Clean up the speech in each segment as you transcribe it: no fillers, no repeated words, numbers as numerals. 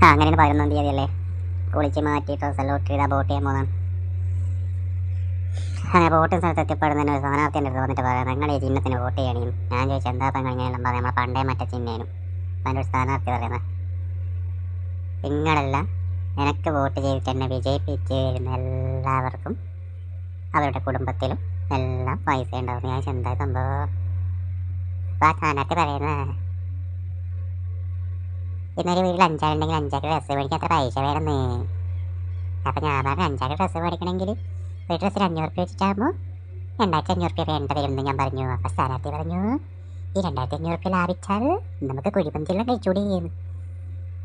അങ്ങനെ 11 തീയതി അല്ലേ? കുളിച്ച് മാറ്റി ഡ്രസ്സെല്ലാം ഇട്ട് ബോട്ട് ചെയ്യാൻ പോകുന്നത്. അങ്ങനെ വോട്ടിംഗ് സ്ഥലത്ത് എത്തിപ്പെടുന്നതിന് ഒരു സ്ഥാനാർത്ഥിൻ്റെ അടുത്ത് വന്നിട്ട് പറയാം, നിങ്ങൾ ഈ ചിഹ്നത്തിന് വോട്ട് ചെയ്യണം. ഞാൻ ചോദിച്ചാൽ എന്താ അപ്പം ഇങ്ങനെയെല്ലാം പറയാം, നമ്മളെ പണ്ടേ മറ്റേ ചിഹ്നേനും. അതിൻ്റെ ഒരു സ്ഥാനാർത്ഥി പറയുന്നത്, നിങ്ങളെല്ലാം എനിക്ക് വോട്ട് ചെയ്തിട്ട് എന്നെ വിജയിപ്പിച്ച് വരുന്ന എല്ലാവർക്കും അവരുടെ കുടുംബത്തിലും എല്ലാം പൈസ ഉണ്ടാവും. ഞാൻ എന്താ സംഭവം? അപ്പം ആ സ്ഥാനാർത്ഥി പറയുന്നത്, ഇന്നൊരു വീട്ടിൽ 5 ആളുണ്ടെങ്കിൽ 5 ഡ്രസ്സ് മേടിക്കാൻ അത്ര പൈസ വേണമെന്ന്. അപ്പം ഞാൻ പറഞ്ഞു, 5 ഡ്രസ്സ് മേടിക്കണമെങ്കിൽ ഒരു ഡ്രസ്സിന് 500 രൂപ വെച്ചിട്ടാകുമ്പോൾ 2500 രൂപ വേണ്ട വരുമെന്ന് ഞാൻ പറഞ്ഞു. അപ്പം സ്ഥാനാർത്ഥി പറഞ്ഞു, ഈ 2500 രൂപ ലാഭിച്ചാൽ നമുക്ക് കുഴിമന്തിയെല്ലാം കഴിച്ചുകൂടി ചെയ്യുന്നു.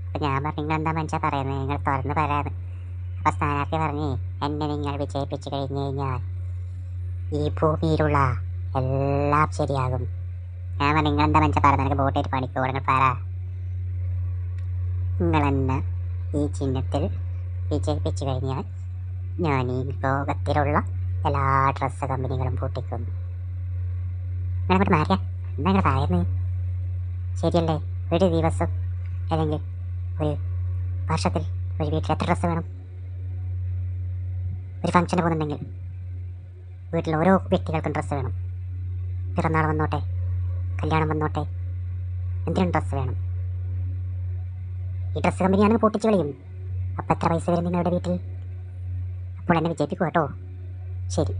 അപ്പം ഞാൻ പറഞ്ഞു, നിങ്ങൾ എന്താ മനുഷ്യ പറയുന്നത്, നിങ്ങൾ തുറന്ന് പറയാന്ന്. അപ്പം സ്ഥാനാർത്ഥി പറഞ്ഞേ, എന്നെ നിങ്ങൾ വിജയിപ്പിച്ച് കഴിഞ്ഞ് കഴിഞ്ഞാൽ ഈ ഭൂമിയിലുള്ള എല്ലാം ശരിയാകും. ഞാൻ പറഞ്ഞു, നിങ്ങൾ എന്താ മനുഷ്യ പറയുന്നത്, എനിക്ക് വോട്ട് ചെയ്ത് പണിക്ക് നിങ്ങൾ പറ. നിങ്ങളെന്നെ ഈ ചിഹ്നത്തിൽ വിജയിപ്പിച്ച് കഴിഞ്ഞാൽ ഞാൻ ഈ ലോകത്തിലുള്ള എല്ലാ ഡ്രസ്സ് കമ്പനികളും പൂട്ടിക്കുന്നു. നിങ്ങളങ്ങോട്ട് മാറിയാ എന്താ നിങ്ങൾ പറയുന്നത്? ശരിയല്ലേ? ഒരു ദിവസം അല്ലെങ്കിൽ ഒരു വർഷത്തിൽ ഒരു വീട്ടിൽ എത്ര ഡ്രസ്സ് വേണം? ഒരു ഫംഗ്ഷന് പോകുന്നുണ്ടെങ്കിൽ വീട്ടിൽ ഓരോ വ്യക്തികൾക്കും ഡ്രസ്സ് വേണം. പിറന്നാൾ വന്നോട്ടെ, കല്യാണം വന്നോട്ടെ, എന്തിനും ഡ്രസ്സ് വേണം. ഈ ഡ്രസ്സ് കമ്പനിയാണെങ്കിൽ പൊട്ടിച്ച് കളയും. അപ്പം എത്ര പൈസ വരും നിങ്ങളുടെ വീട്ടിൽ? അപ്പോൾ എന്നെ വിജയിപ്പിക്കും കേട്ടോ. ശരി.